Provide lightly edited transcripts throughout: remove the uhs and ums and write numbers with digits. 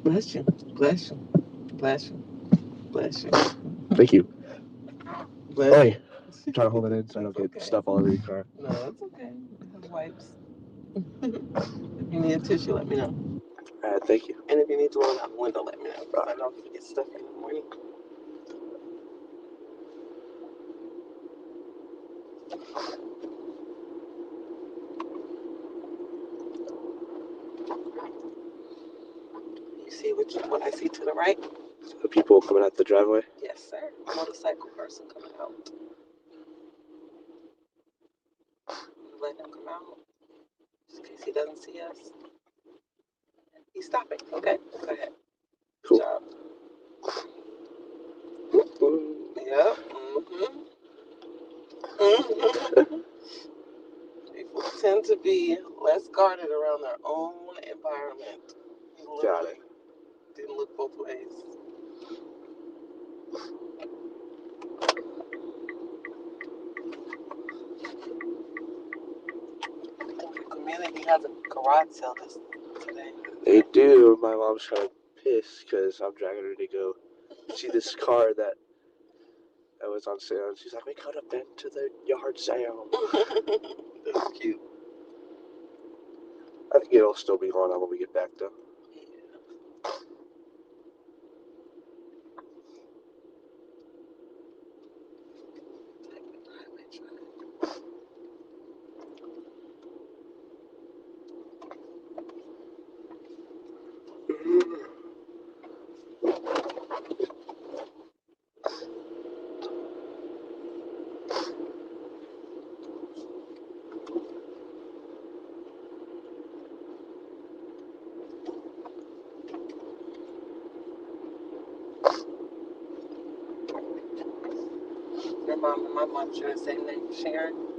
Bless you. Bless you. Bless you. Bless you. Thank you. Bless Oh, you. yeah. I'm trying to hold it in so I don't That's get okay. stuff all over your car. No, it's okay. We have wipes. If you need a tissue, let me know. All right, thank you. And if you need to roll down the window, let me know. Because I know if you get stuff in the morning. You see what I see to the right? The people coming out the driveway. Yes, sir. Motorcycle person coming out. Let him come out. Just in case he doesn't see us. He's stopping. Okay, go ahead. Cool. Good job. Mm. Yep. Mm-hmm. People tend to be less guarded around their own environment. He Got it. didn't look both ways. The community has a garage sale today. They do. My mom's kind of pissed because I'm dragging her to go see this car that was on sale. And she's like, we could have been to the yard sale. That's cute. I think it'll still be going on when we get back, though. Your mom and my mom share the same name, Sharon.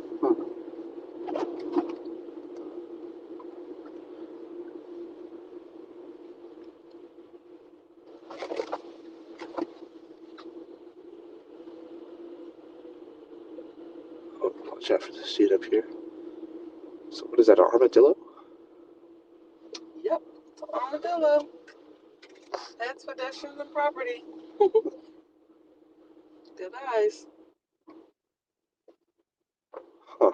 Oh, watch out for the seat up here. So what is that, an armadillo? Yep, it's an armadillo. That's pedestrians and property. Good eyes. Huh.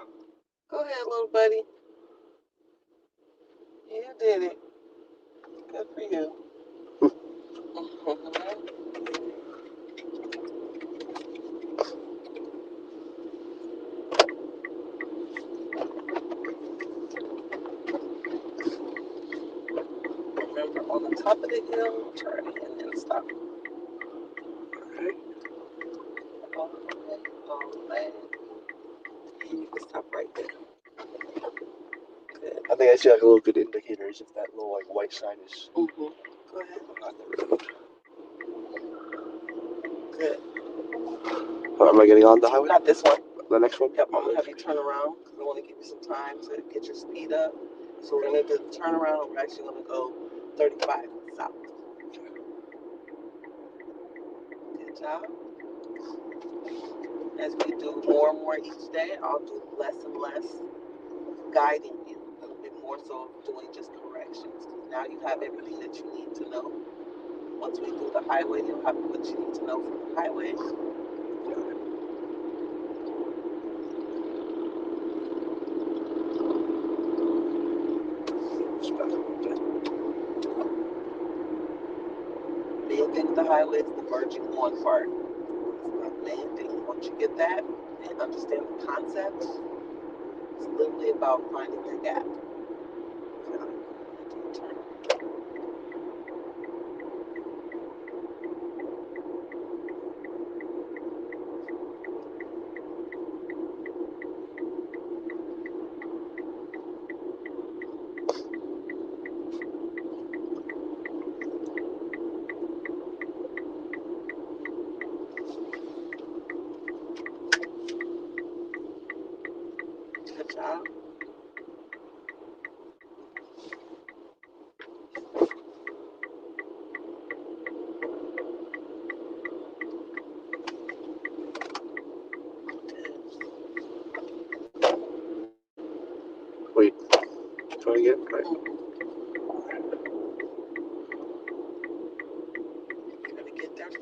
Go ahead, little buddy. You did it. Good for you. Remember, on the top of the hill, turn and then stop. Okay. All the way. And you can stop right there. Good. I think I see like a little good indicators if that little like white sign is Go ahead. on the road. Good. Oh, am I getting on the highway? Not this one. The next one? Yep, I'm going to have you turn around because I want to give you some time to get your speed up. So we're going to do the turnaround and we're actually going to go 35 south. Good job. As we do more and more each day, I'll do less and less guiding you, a little bit more so doing just corrections. Now you have everything that you need to know. Once we do the highway, you'll have what you need to know from the highway. Main thing with the highway is the merging on part. It's the main thing. Once you get that and understand the concept, it's literally about finding your gap. Turn. Good job. Wait, try again? Right.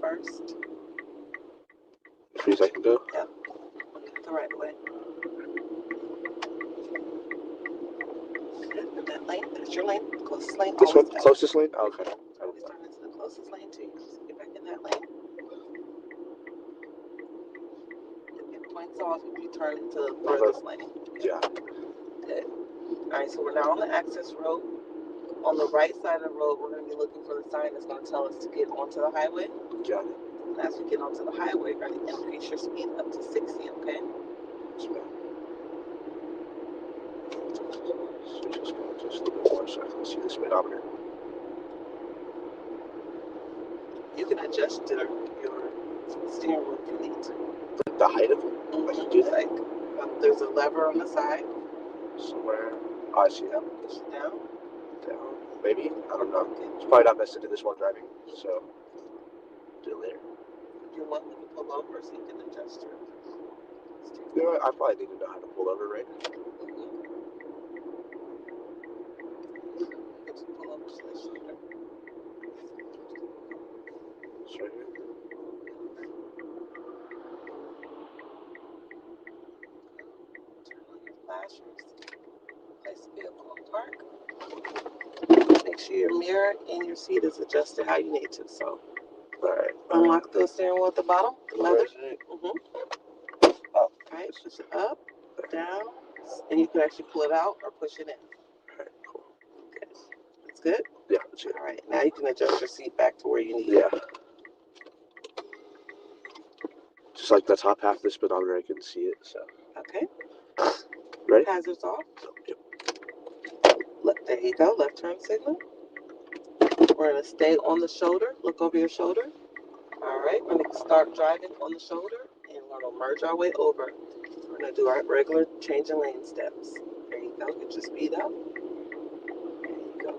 first. Which means I can go? Yep. Get the right way. Good. In that lane, that's your lane. Closest lane. This one? Always Closest lane? Oh, okay. always turn into the closest lane to you. So get back in that lane. Get points off if you turn into the furthest lane. Yeah. Good. All right, so we're now on the access road. On the right side of the road, we're going to be looking for the sign that's going to tell us to get onto the highway. Got it. And as we get onto the highway, we're going to increase your speed up to 60, okay? Yes, ma'am. So just go just a little bit more so I can see the speedometer. You can adjust your steering wheel if you need to. The height of it? I can do that. Like, there's a lever on the side. Somewhere. Oh, I see that. Push it down. Down. Maybe? I don't know. It's probably not best to do this while driving, so do it later. If you want, we can pull over so you can adjust your steering You know what? I probably need to know how to pull over, right? wheel. You can just pull over to the shoulder. It's right here. Turn on your flashers. Place the vehicle in park. Make sure your mirror and your seat is adjusted how you need to. So, Alright. unlock the steering wheel at the bottom, the leather. Up. Right, push it up, down, and you can actually pull it out or push it in. Alright, cool. Good. That's good? Yeah, that's it. All right, now you can adjust your seat back to where you need it. Yeah. Just like the top half of the speedometer, I can see it, so. Okay. Ready? Hazards off. Yep. There you go, left turn signal. We're going to stay on the shoulder, look over your shoulder. All right, we're going to start driving on the shoulder, and we're going to merge our way over. We're going to do our regular change in lane steps. There you go, get your speed up. There you go.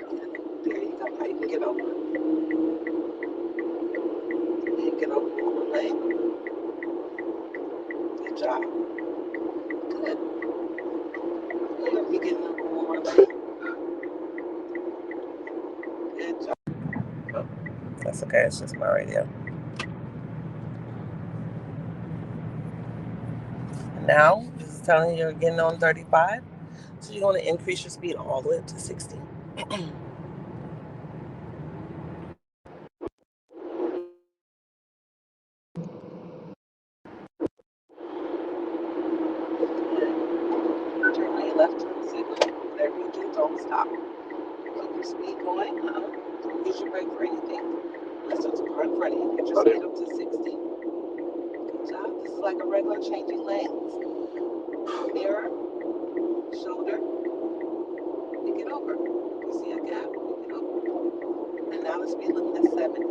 And there you go, now you can get over. You can get over one more lane. Good job. Good. You're going to be getting over one more lane. Good job. Oh, that's okay, it's just my radio. Now, this is telling you you're getting on 35, so you're going to increase your speed all the way up to 60. Turn on your left turn signal. Whatever you do, don't stop. Keep your speed going. Don't use your brake for anything. Unless there's a car in front of you. Get your speed up to 60. Good job. This is like a regular changing lanes. Mirror, shoulder, pick it over. You see a gap, pick it over. And now the speed limit is 70.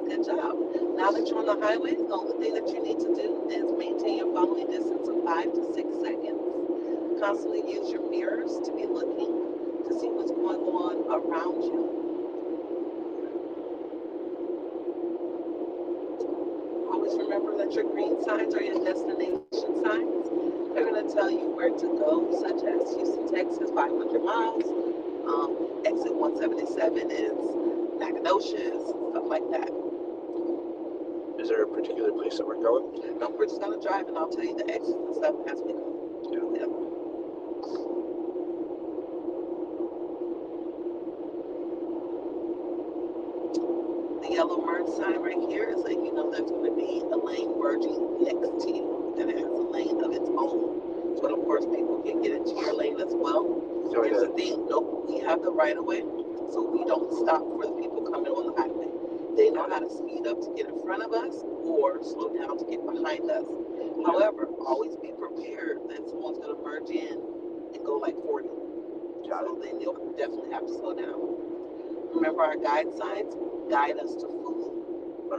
Good job. Now that you're on the highway, the only thing that you need to do is maintain your following distance of 5 to 6 seconds. Constantly use your mirrors to be looking to see what's going on around you. Always remember that your green signs are your destination signs. They're going to tell you where to go, such as Houston, Texas, 500 miles. Exit 177 is Nacogdoches, stuff like that. Is there a particular place that we're going? No, we're just going to drive and I'll tell you the exits and stuff as we go. Yeah. The yellow merge sign right here is letting you know there's going to be a lane merging next to you, and it has a lane of its own. But of course, people can get into your lane as well. Here's the thing: nope, we have the right of way, so we don't stop for the people coming on the highway. They know how to speed up to get in front of us or slow down to get behind us. However, always be prepared that someone's going to merge in and go like 40. So then you'll definitely have to slow down. Remember our guide signs guide us to food,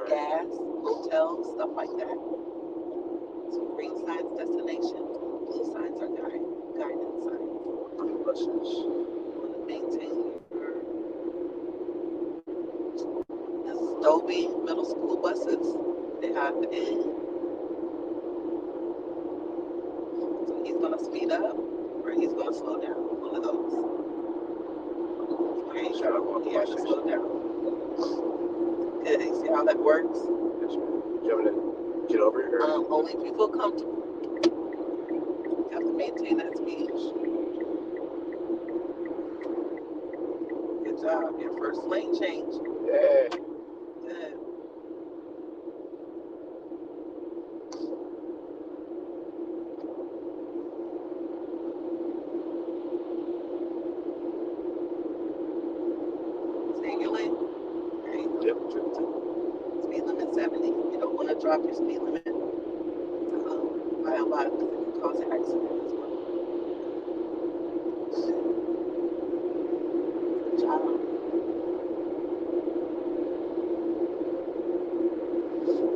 gas, hotels, stuff like that. So green signs destination, blue signs are guidance signs. Buses. You want to maintain your Adobe middle school buses. They have so he's gonna speed up or he's gonna slow down. One of those. Okay, he has to slow down. how that works? Yes, ma'am. Do you want me to get over here? Only if you feel comfortable. You have to maintain that speed. Good job. Your first lane change. Yeah. Good. Stay in your lane. There you go. Yep. Trip to speed limit 70. You don't want to drop your speed limit by a lot because it can cause an accident as well. Good job.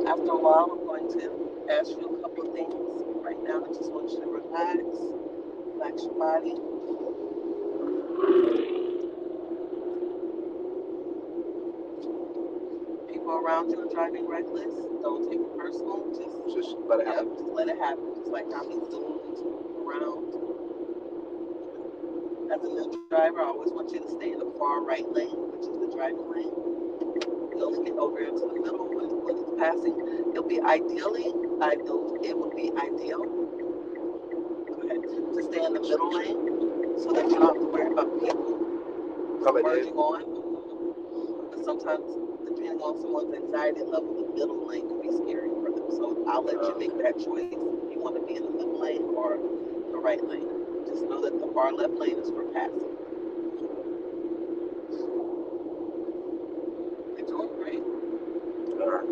After a while, I'm going to ask you a couple of things. Right now, I just want you to relax your body. People around you are driving reckless. Don't take it personal. Just let it happen. Just let it happen. Just like how he's zoomed around. As a new driver, I always want you to stay in the far right lane, which is the driving lane. You only get over into the middle when it's passing. It would be ideal to stay in the middle lane so that you don't have to worry about people merging on. But sometimes, depending on someone's anxiety level, the middle lane can be scary for them. So I'll let you make that choice. If you want to be in the middle lane or the right lane. Just know that the far left lane is for passing. You're doing great. All right.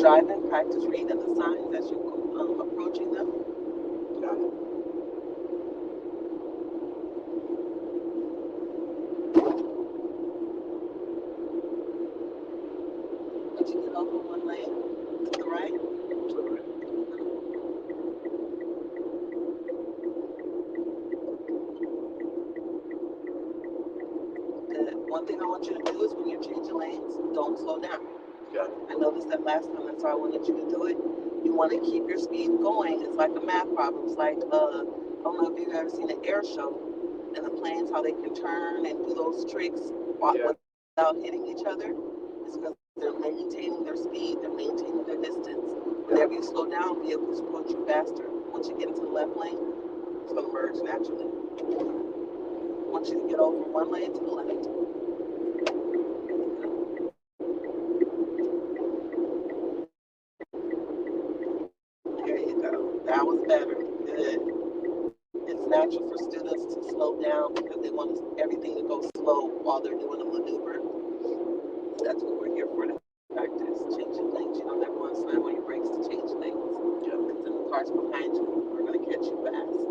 Driving, practice reading the signs as you're approaching them. Got it. Once you get over one lane, to the right. To the right. Good. One thing I want you to do is when you're changing lanes, don't slow down. Got it. I noticed that last time, that's why I wanted you to do it. You want to keep your speed going. It's like a math problem. It's like, I don't know if you've ever seen an air show. and the planes, how they can turn and do those tricks Yeah. without hitting each other, is because they're maintaining their speed, they're maintaining their distance. Whenever you slow down, vehicles approach you faster. Once you get into the left lane, it's going to merge naturally. I want you to get over one lane to the left. There you go. That was better. Good. It's natural for students to slow down because they want everything to go slow while they're doing a maneuver. That's what we're here for, to practice. Changing lanes. You don't ever want to slam on your brakes to change lanes. Yeah. Because then the cars behind you are going to catch you fast.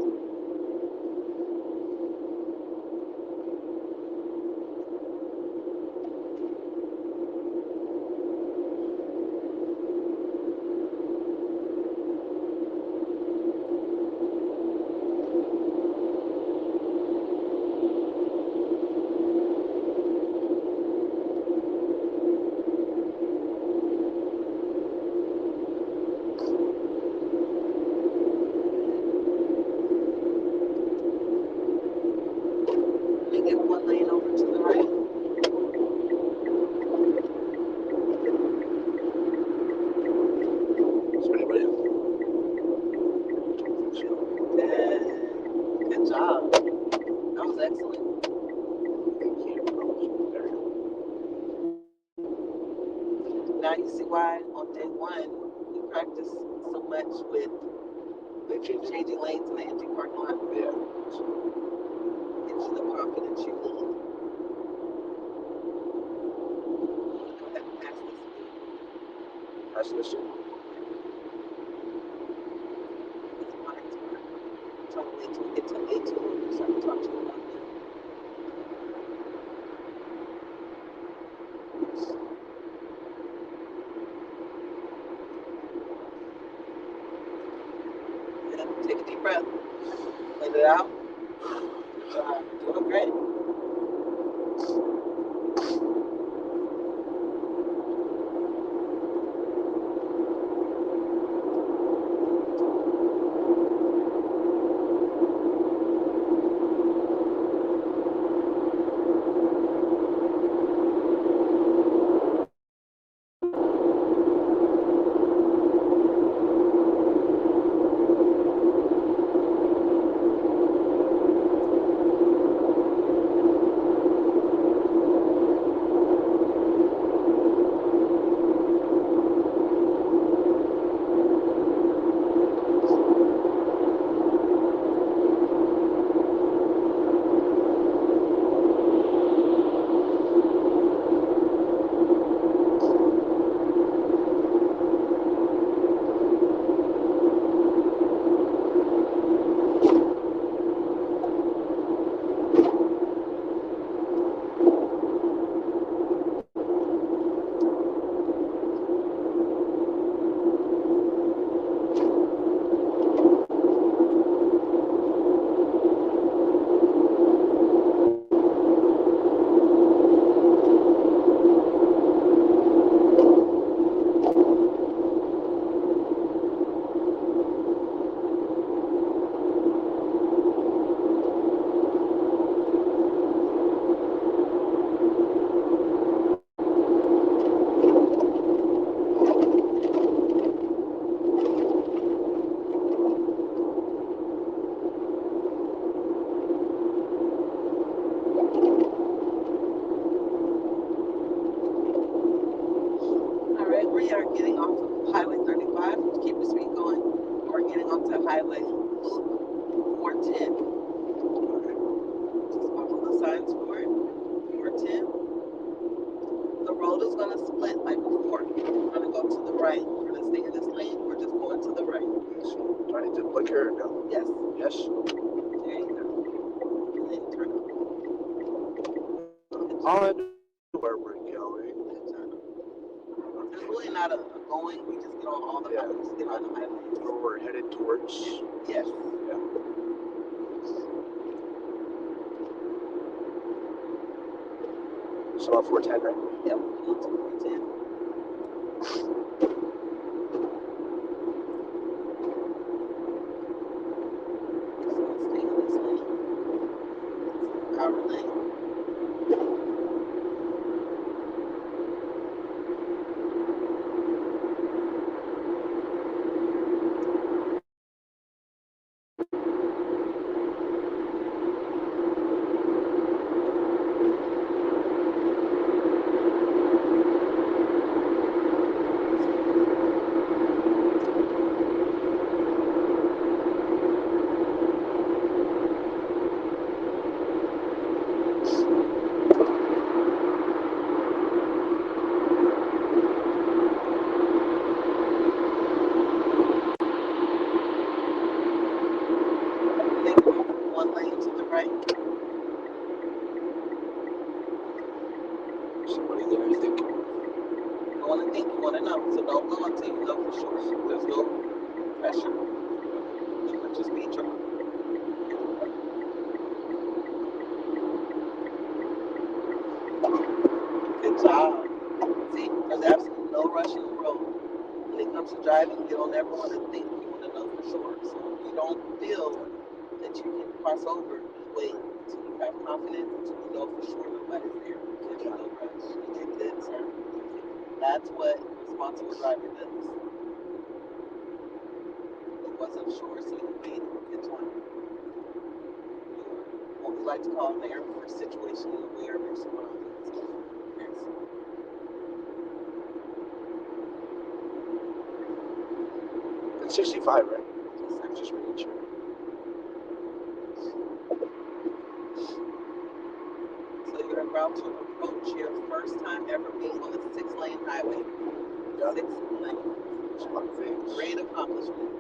You get one lane over to the right. Is there anybody? Good job. That was excellent. Thank you. There you Now you see why on day one we practiced so much with go. They changed it. changing lanes in the empty parking lot. Yeah. Gives you the confidence you need. Go ahead and pass this. That's this one. It's mine. I'm trying to wait till we get to 18 so I can talk to you about that. Yeah, take a deep breath. Let it out. Good job. You're doing great. All right, we are getting off of Highway 35. Keep your speed going. We're getting onto Highway Loop 410. Just follow the signs for it. 410. The road is going to split like before. We're going to go to the right. We're going to stay in this lane. We're just going to the right. So, do I need to blinker or no? Yes. Yes. There you go. And then turn. On where we're going. Good job. There's really not a going. We just get on all the Yeah. highways. Get on the highways. Where we're headed towards. Yes. Yeah. So about 410, right? Yep. Going to 410. So stay in this lane. don't ever want to think. You want to know for sure. So if you don't feel that you can cross over, you wait until you have confidence, until you know for sure nobody's there. There's no rush. You get good, sir. That's what responsible driver does. It wasn't sure, so you waited. Good job. What we like to call there for situational awareness responses. Yes. It's 65, right? Yes, I'm just making sure. So you're about to approach your first time ever being on a 6-lane highway. Yeah. 6 lanes. There's a lot of things. Great accomplishment.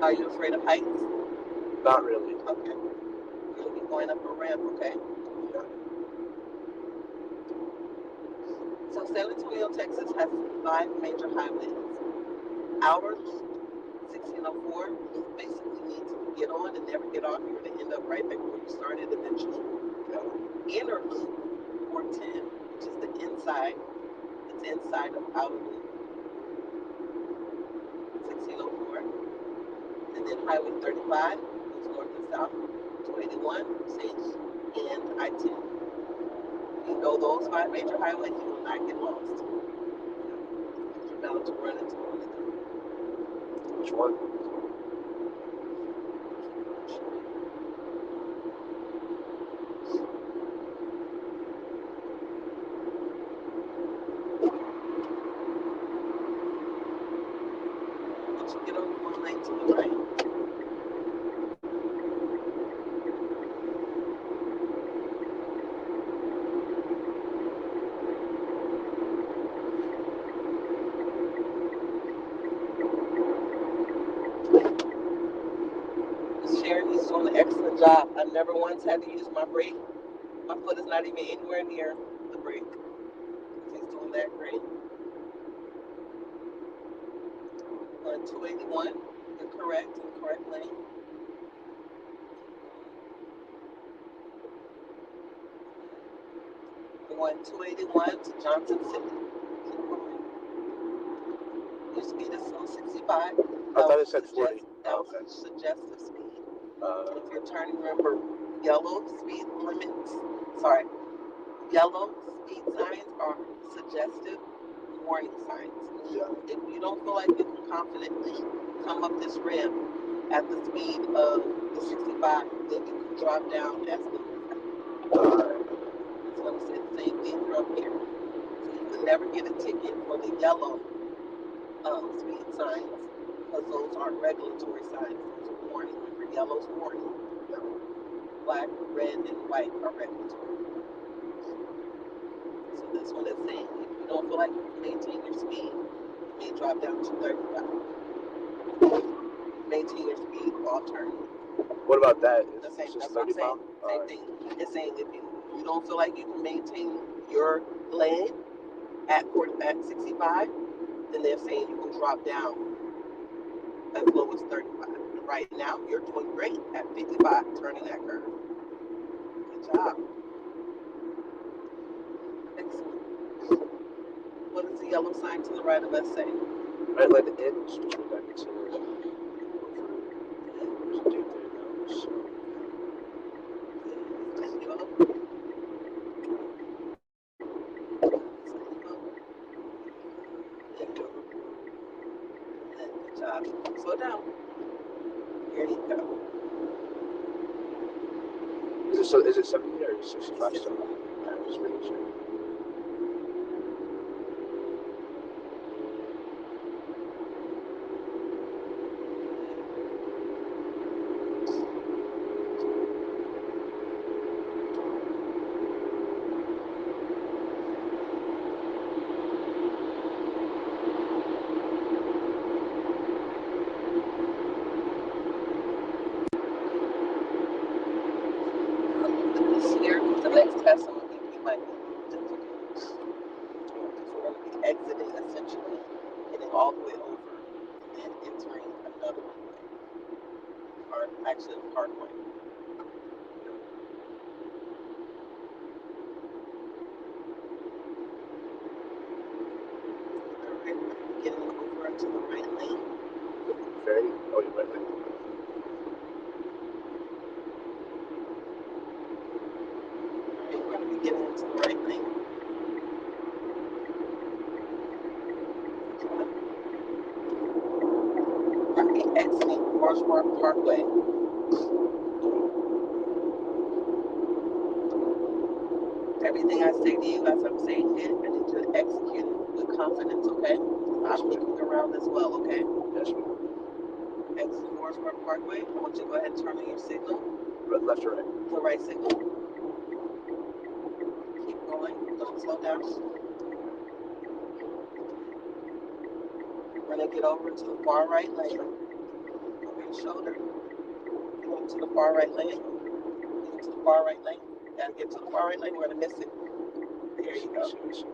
Are you afraid of heights? Not really. Okay. You'll be going up a ramp, okay? Yeah. So San Antonio, Texas has 5 major highways. Outer Loop 1604 basically means if you get on and never get off, you're going to end up right back where you started eventually. Yeah. Inner Loop 410, which is the inside. It's inside of Outer Loop 1604. And then Highway 35 goes north and south. 281, same, and I-10. If you know those 5 major highways, you will not get lost. You're bound to run into one of them. Which one? Once you get on one lane to the right, Sharon, he's doing an excellent job. I've never once had to use my brake. My foot is not even anywhere near the brake. He's doing that great. On 281, you're correct, in the correct lane. Going 281 to Johnson City. Keep going. Your speed is still 65. I thought it said 40. That was a suggestive speed. If you're turning, remember, yellow speed limits, yellow speed signs are suggestive warning signs. Yeah. If you don't feel like you can confidently come up this ramp at the speed of the 65, then you can drop down as slow as that. It's going to say the same thing from here. So you would never get a ticket for the yellow speed signs, because those aren't regulatory signs. Those are warning. Remember, yellow's warning. Black, red, and white are regulatory. So this one is saying if you don't feel like you can maintain your speed, you may drop down to 35. Maintain your speed while turning. What about that? The same, It's just that's what I'm 30 saying. Same thing. It's saying if you don't feel like you can maintain your lane at 65, then they're saying you can drop down as low as 35. And right now, you're doing great at 55, turning that curve. Good job. Excellent. What does the yellow sign to the right of us say? Red light ends, which means I need to there's a date there now. So. Thank you all. Good job. Slow down. Here you go. Is it 70 or 65 still? I'm just making sure. This year, the next test, I'm going to give you my difficult. Because we're going to be exiting, essentially, getting all the way over and entering another way. Or actually, a parkway. Forest Parkway. Everything I say to you as I'm saying it, I need you to execute it with confidence, okay? I'm looking around as well, okay? Yes, ma'am. Exit Forest Parkway. I want you to go ahead and turn on your signal. Left or right? The right signal. Keep going. Don't slow down. We're going to get over to the far right lane. Over your shoulder. Go to the far right lane. Get to the far right lane. Gotta get to the far right lane. We're going to miss it. There you go. There you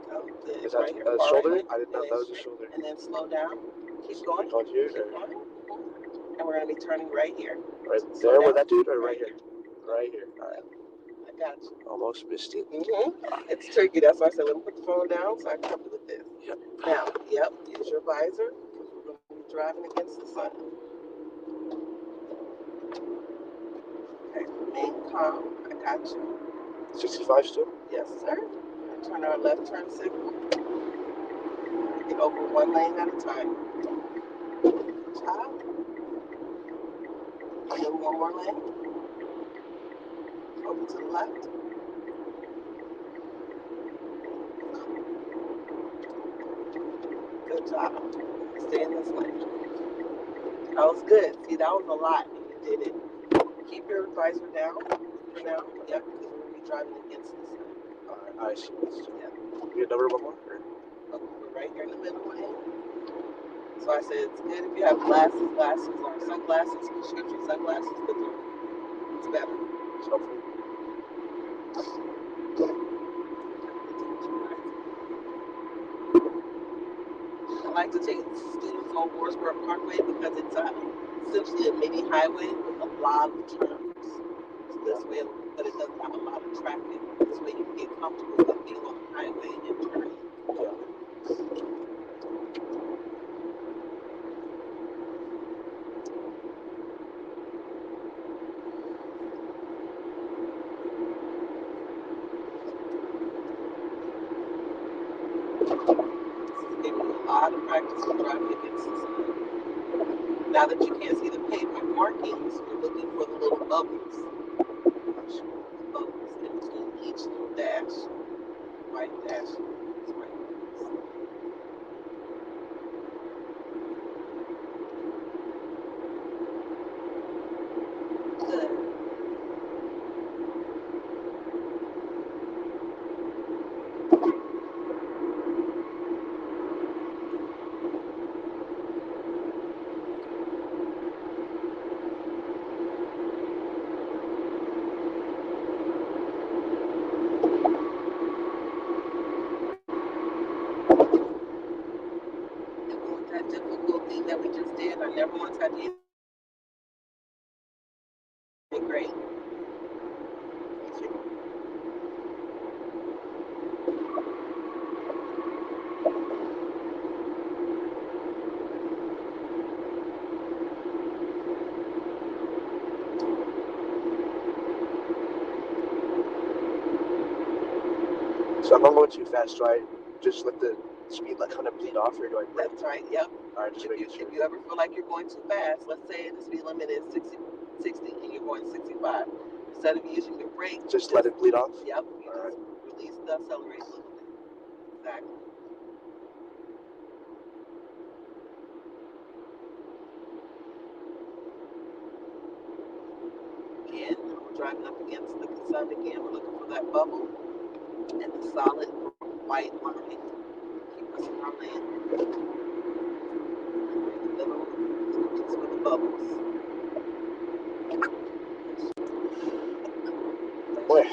go. Good. Is that right here, a shoulder? Right, I didn't know that was a shoulder. And then slow down. Keep going. On here? Keep going. And we're going to be turning right here. Right there with that dude, or right here? Right here. All right. I got you. Almost missed it. It's tricky. That's why I said, let me put the phone down so I can help you with this. Yep. Now, use your visor because we're going to be driving against the sun. Okay, remain calm. I got you. 65 still? Yes, sir. Turn our left turn signal. Get over one lane at a time. Good job. And then one more lane. Over to the left. Good job. Stay in this lane. That was good. See, that was a lot, and you did it. Keep your visor down for now. Yep, because we're going to be driving against the sun. All right, I see. Yep. You get number one more? Okay, we're right here in the middle lane. So I said it's good if you have glasses or sunglasses, prescription sunglasses, because it's better. It's helpful. I like to take students on Wardsburg Parkway because it's essentially a mini highway with a lot of turns. So this way, but it doesn't have a lot of traffic. This way you can get comfortable with being on the highway and turning. Yeah. This is giving you a lot of practice with driving against the sun. Now that you can't see the pavement markings, you're looking for the little bubbles. Bubbles in between each little dash. White dash. White. Good. That difficult thing that we just did, I never once had to great. So if I'm going too fast, do I just let the speed like kind of bleed off, or do I brake? That's right, yep. All right, just making sure. If you ever feel like you're going too fast, let's say the speed limit is 60 and you're going 65. Instead of using your brake, Just let it bleed off? Yep. You just release the accelerator a little bit. Exactly. Again, we're driving up against the sun again. We're looking for that bubble and the solid white line. Keep us in our lane. We're in the middle, just with the bubbles. Boy.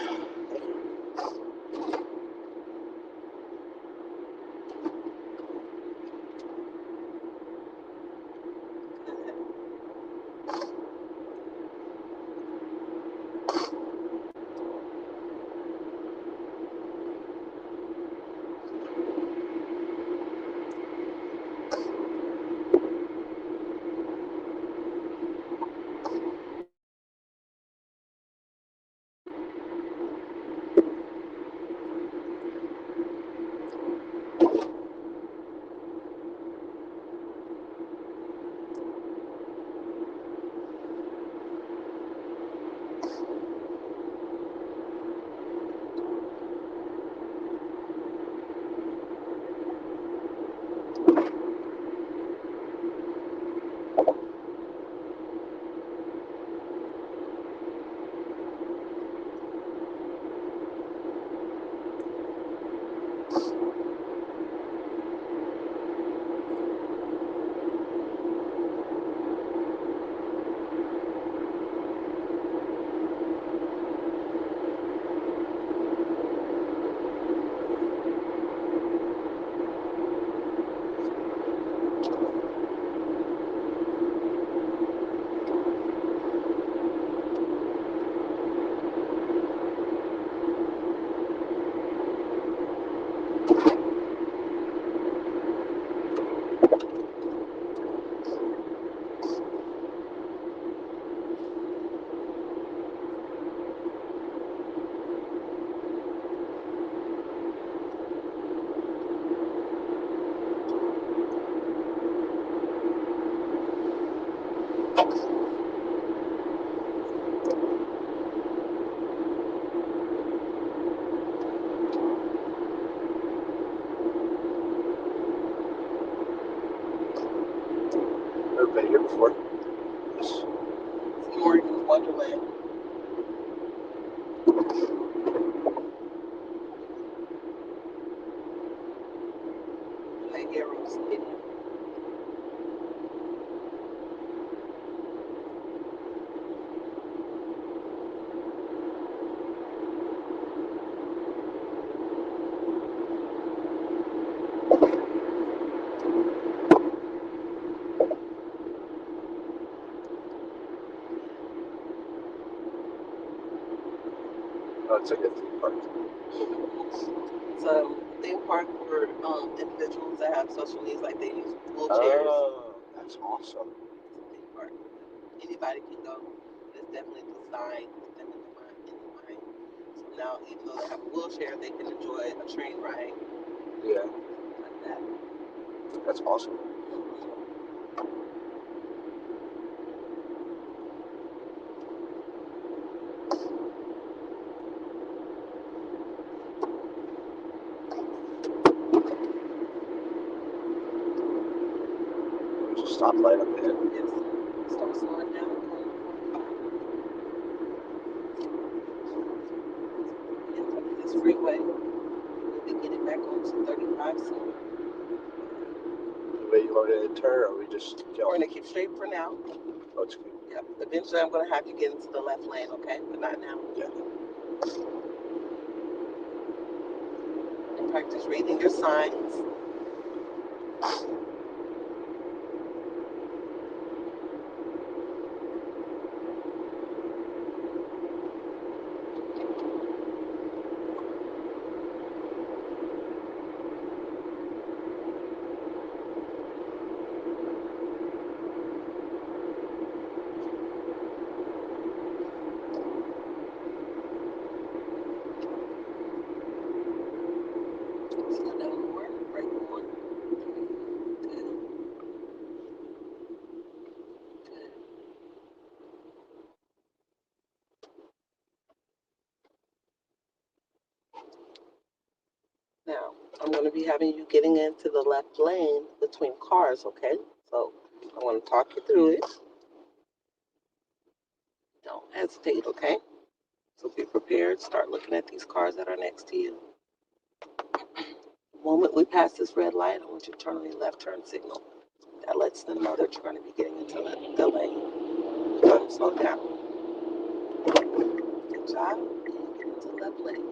It's like a theme park. It's a theme park for individuals that have special needs, like they use wheelchairs. Oh, that's awesome. It's a theme park. Anybody can go. It's definitely designed with them in mind. So now, even though they have a wheelchair, they can enjoy a train ride. Yeah. Like that. That's awesome. There's a stoplight up ahead. Yes. Start slowing down. This freeway. We'll be getting back onto 35 soon. The way you want to turn, or we just go? We're going to keep straight for now. Oh, it's good. Yep. Eventually, I'm going to have you get into the left lane, okay? But not now. Yeah. And practice reading your signs. Slow down more. Break more. Good. Good. Now, I'm going to be having you getting into the left lane between cars, okay? So, I want to talk you through it. Don't hesitate, okay? So, be prepared. Start looking at these cars that are next to you. The moment we pass this red light, I want you to turn on your left turn signal. That lets them know that you're going to be getting into the lane. Don't slow down. Good job. And you get into the left lane.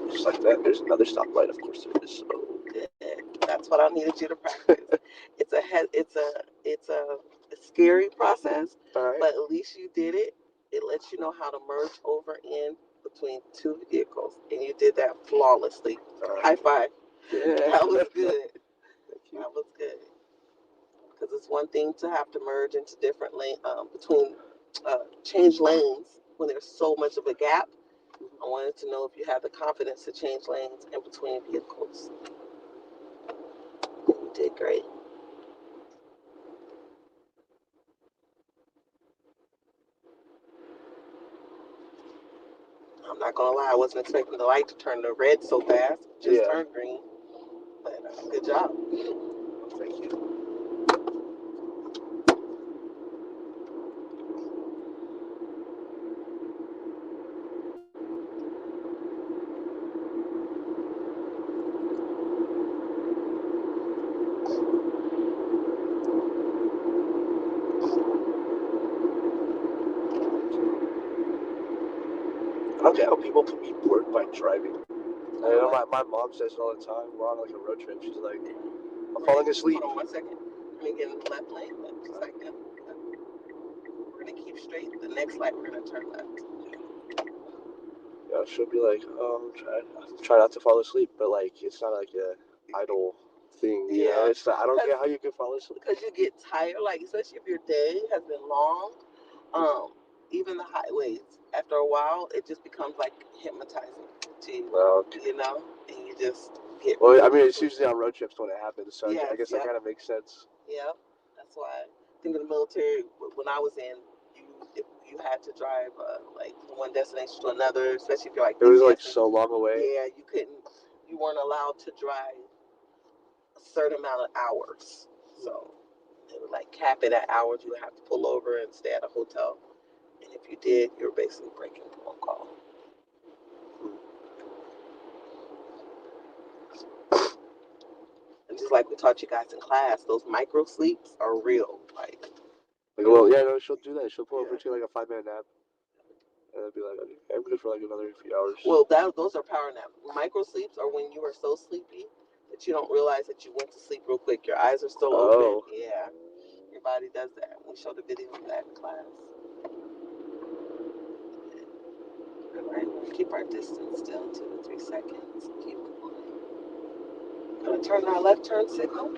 Just like that. There's another stoplight. Of course there is. Oh. Good. That's what I needed you to practice. It's a scary process, All right. but at least you did it. It lets you know how to merge over in between two vehicles, and you did that flawlessly. High five. Yeah. That was good. Thank you. That was good. Because it's one thing to have to merge into different lane change lanes when there's so much of a gap. I wanted to know if you have the confidence to change lanes in between vehicles. You did great. I'm not gonna lie, I wasn't expecting the light to turn to red so fast. It just turned green. But good job. Thank you. I don't get how people can be bored by driving. I know my mom says it all the time. We're on like a road trip. She's like, I'm falling asleep. Hold on 1 second. Let me get in the left lane. Just like that. We're gonna keep straight. The next light, we're gonna turn left. Yeah, she'll be like, oh, try not to fall asleep, but like it's not like a idle thing, you know. It's not, I don't get how you can fall asleep. Because you get tired, like especially if your day has been long. Even the highways, after a while, it just becomes like hypnotizing to you. Well, you know, and you just get. Well, I mean, it's usually on road trips when it happens, so Yes, I guess that kind of makes sense. Yeah, that's why. I think in the military, when I was in, if you had to drive like from one destination to another, especially if you're like it was like so long away. Yeah, you weren't allowed to drive a certain amount of hours. So they would like cap it at hours. You would have to pull over and stay at a hotel. And if you did, you were basically breaking protocol. And just like we taught you guys in class, those micro sleeps are real. Well, yeah, no, she'll do that. She'll pull over to like a 5-minute nap. And I'd be like, okay, I'm good for like another few hours. Well, those are power naps. Micro sleeps are when you are so sleepy that you don't realize that you went to sleep real quick. Your eyes are still open. Yeah, your body does that. We showed a video of that in class. Keep our distance still, 2 to 3 seconds. Keep going. Gonna turn our left turn signal.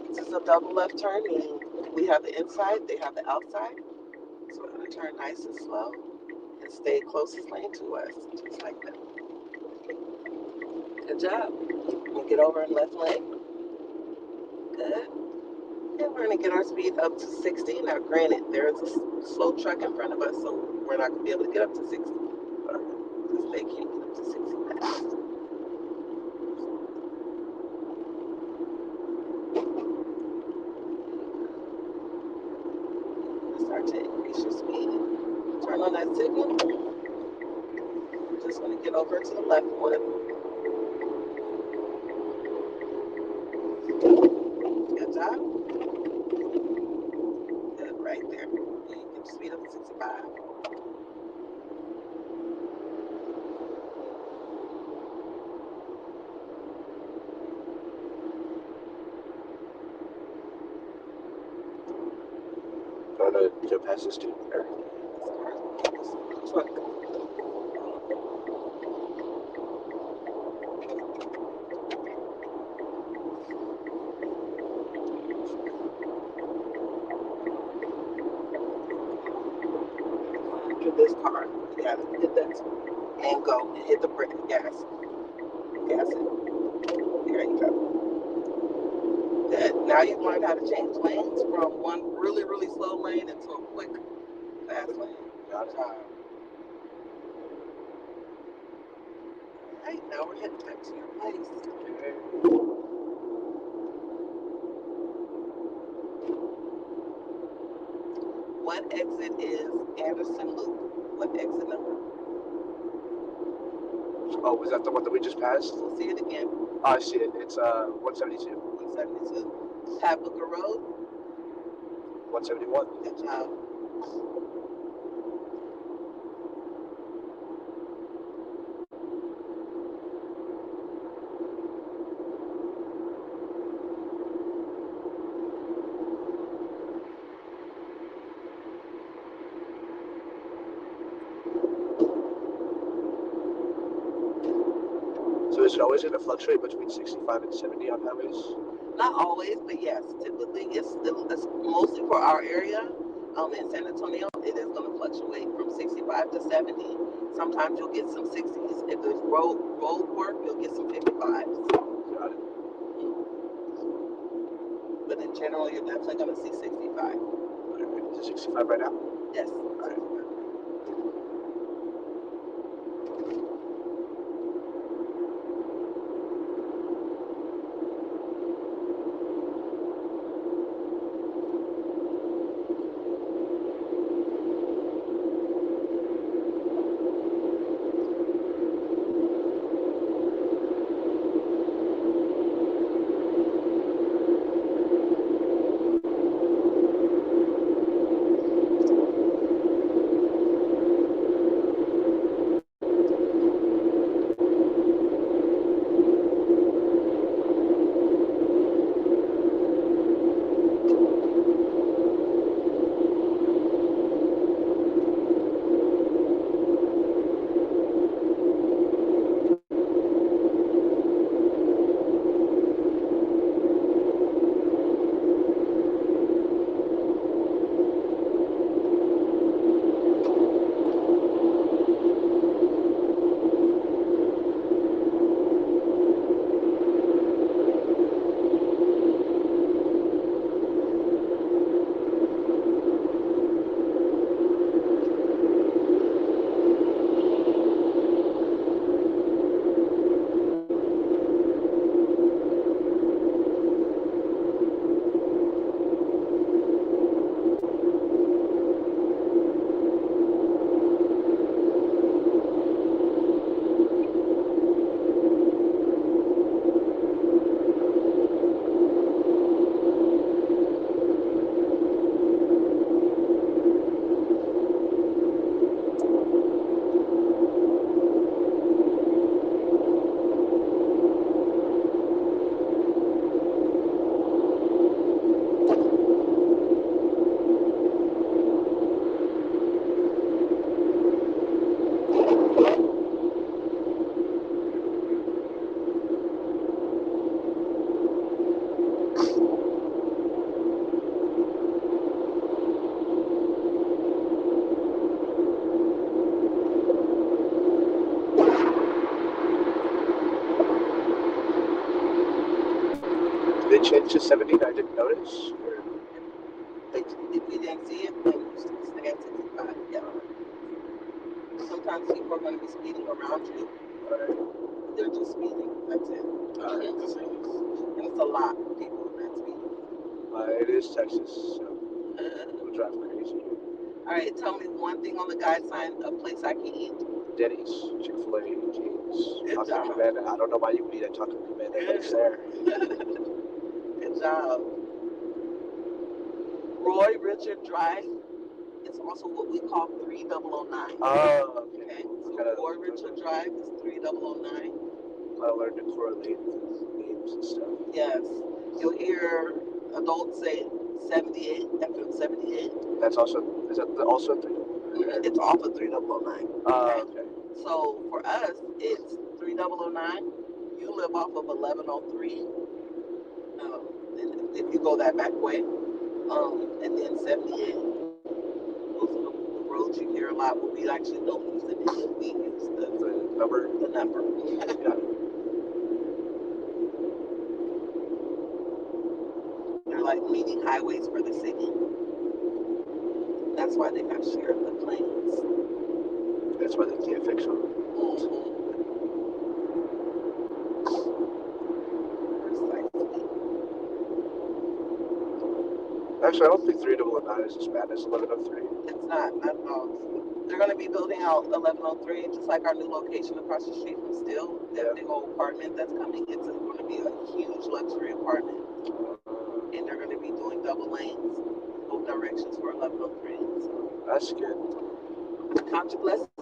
This is a double left turn, meaning we have the inside, they have the outside. So we're gonna turn nice and slow and stay closest lane to us, just like that. Good job. We'll get over in left lane. Good. And we're gonna get our speed up to 60. Now, granted, there's a slow truck in front of us, so we're not gonna be able to get up to 60. Because they can't get up to 60 fast. Start to increase your speed. Turn on that signal. We're just gonna get over to the left one. Good job. Good, right there. And you can speed up to 65. I'm gonna go past this dude there. Truck. Get this car. You gotta hit that and go and hit the brake, gas. Gas it. There you go. Good. Now you've learned how to change lanes from one really, really slow lane into a quick, fast lane. Got it. Good job. Alright, now we're heading back to your place. What exit is Anderson Loop? What exit number? Oh, was that the one that we just passed? We'll see it again. Oh, I see it. It's 172. 172. Pabuca Road. 171. Good job. So is it always going to fluctuate between 65 and 70 on highways? Not always, but yes, typically it's mostly for our area. In San Antonio, it is going to fluctuate from 65 to 70. Sometimes you'll get some 60s. If there's road work, you'll get some 55s. Got it. But in general, you're definitely going to see 65. Okay. Is it 65 right now? Yes. All right. change to 70 and I didn't notice? Or... If we didn't see it, then you still stay at 65. Yeah. Sometimes people are going to be speeding around you. Alright. They're just speeding. That's it. Alright. And it's a lot of people that speed. It is Texas, so we'll drive crazy. Alright, tell me one thing on the guide sign, a place I can eat. Denny's, Chick-fil-A, Cane's, Good Taco job. Cabana. I don't know why you would eat at Taco Cabana, but it's there. Good job. Roy Richard Drive. It's also what we call 3009. Oh, okay. So Roy Richard Drive is 3009. I learned to correlate names and stuff. Yes. You'll hear adults say 78, FM 78. That's also, is that also 3? It's off of 3009. Okay. So for us, it's 3009. You live off of 1103. And if you go that back way, and then 78. Those are the roads you hear a lot, but we actually don't use the name. We use the number. The number. Got it. They're like meeting highways for the city. That's why they have shared the planes. That's why they can't fix them. Precisely. Actually, I don't think 3009 is as bad as 1103. It's not at all. They're going to be building out 1103, just like our new location across the street from Still. That big old apartment that's coming. It's going to be a huge luxury apartment. And they're going to be doing double lanes, both directions for 1103. So that's good. Count your blessings.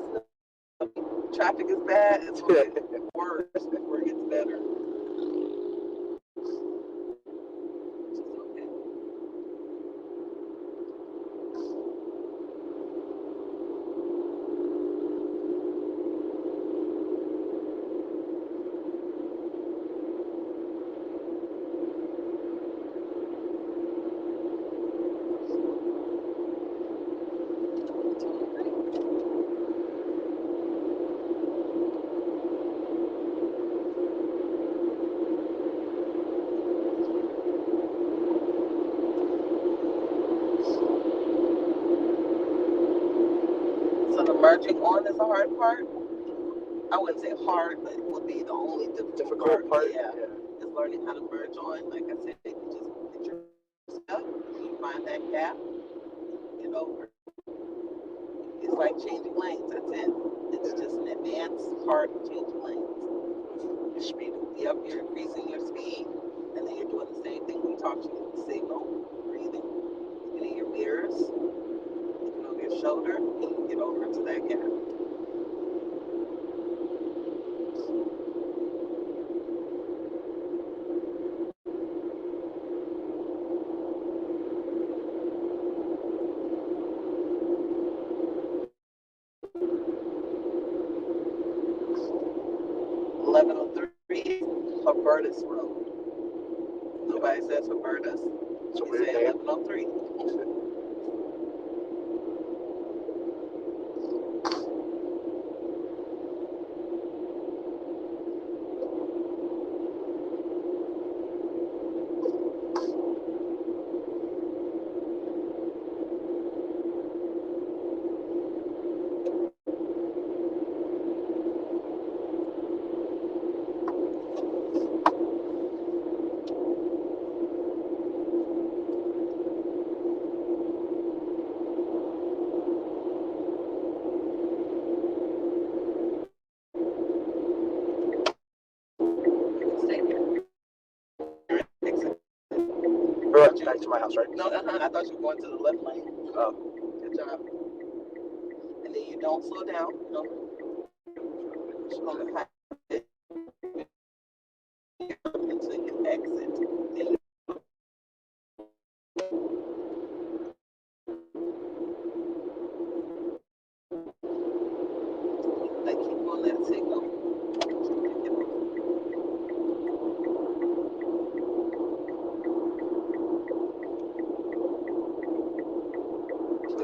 Traffic is bad. It's going to get worse before it gets better. Merging on is the hard part. I wouldn't say hard, but it would be the only difficult part. Yeah, is learning how to merge on. Like I said, you just get your step, you find that gap, get over. It's like changing lanes. That's it. It's just an advanced part of changing lanes. Your speed. Yep, you're increasing your speed, and then you're doing the same thing we taught you: signal, breathing, getting your mirrors, looking over your shoulder, and you get over to that gap. 1103 is Hubertus Road. Nobody says Hubertus. So we say 1103. Back to my house, right? No, I thought you were going to the left lane. Oh. Good job. And then you don't slow down. No. On the path until you exit. Then like keep on that signal.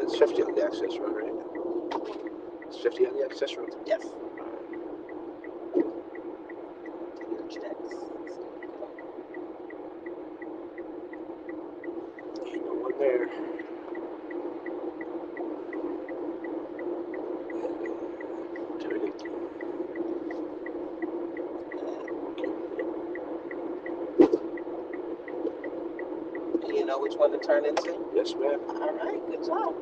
It's 50 on the access road, right? It's 50 on the access road? Yes. Your checks. know which one to turn into? Yes, ma'am. All right, good job.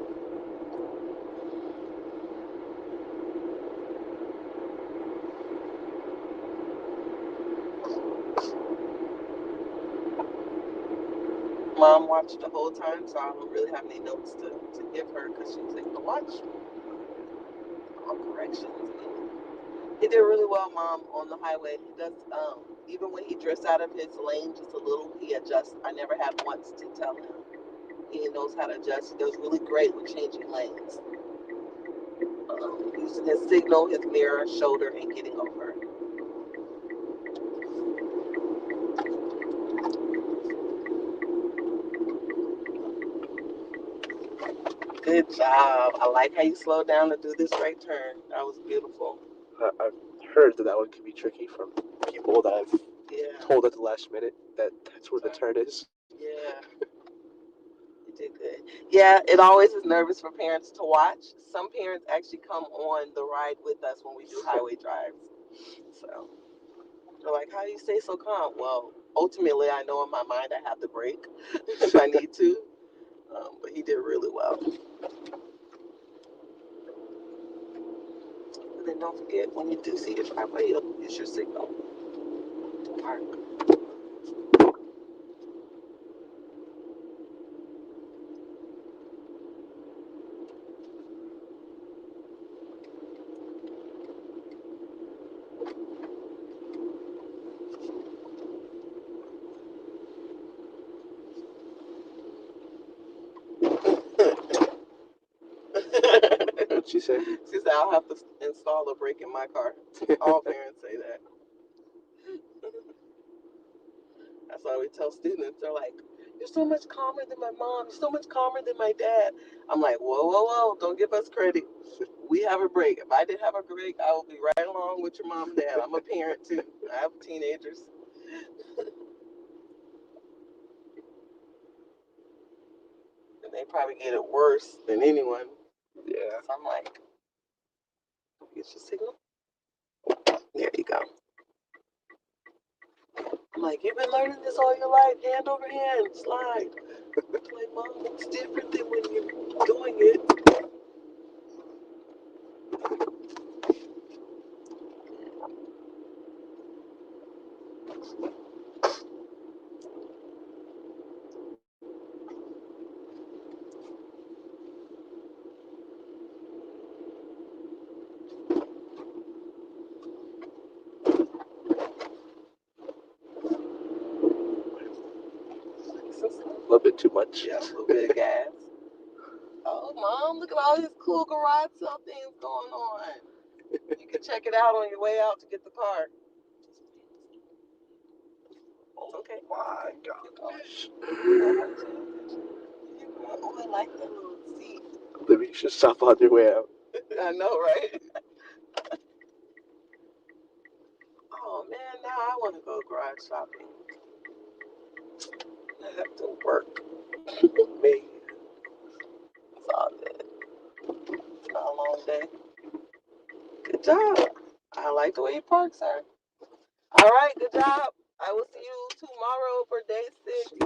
Mom watched the whole time, so I don't really have any notes to give her because she was able to watch all corrections. He did really well, Mom, on the highway. He does, even when he drifts out of his lane just a little, he adjusts. I never had once to tell him. He knows how to adjust. He does really great with changing lanes. Using his signal, his mirror, shoulder, and getting over. Good job. I like how you slowed down to do this right turn. That was beautiful. I've heard that one can be tricky from people that I've told at the last minute that's where the turn is. Yeah. You did good. Yeah, it always is nervous for parents to watch. Some parents actually come on the ride with us when we do highway drives. So they're like, how do you stay so calm? Well, ultimately, I know in my mind I have the brake if I need to. But he did really well. And then don't forget, when you do see the driveway, you'll use your signal to park. What'd she say? She said, I'll have to install a brake in my car. All parents say that. That's why we tell students, they're like, you're so much calmer than my mom. You're so much calmer than my dad. I'm like, whoa, whoa, whoa. Don't give us credit. We have a brake. If I didn't have a brake, I would be right along with your mom and dad. I'm a parent, too. I have teenagers. And they probably get it worse than anyone. Yeah. So I'm like, get your signal. There you go. I'm like, you've been learning this all your life, hand over hand, slide. I'm like, Mom, it's different than when you're doing it. A little bit too much. Yeah, a little bit of gas. Oh, Mom, look at all these cool garage sale things going on. You can check it out on your way out to get the car. It's okay. My gosh. Oh, I like that little seat. Maybe you should stop on your way out. I know, right? Oh, man, now I want to go garage shopping. I have to work. Me. It's all good. It's not a long day. Good job. I like the way you park, sir. All right, good job. I will see you tomorrow for day 6.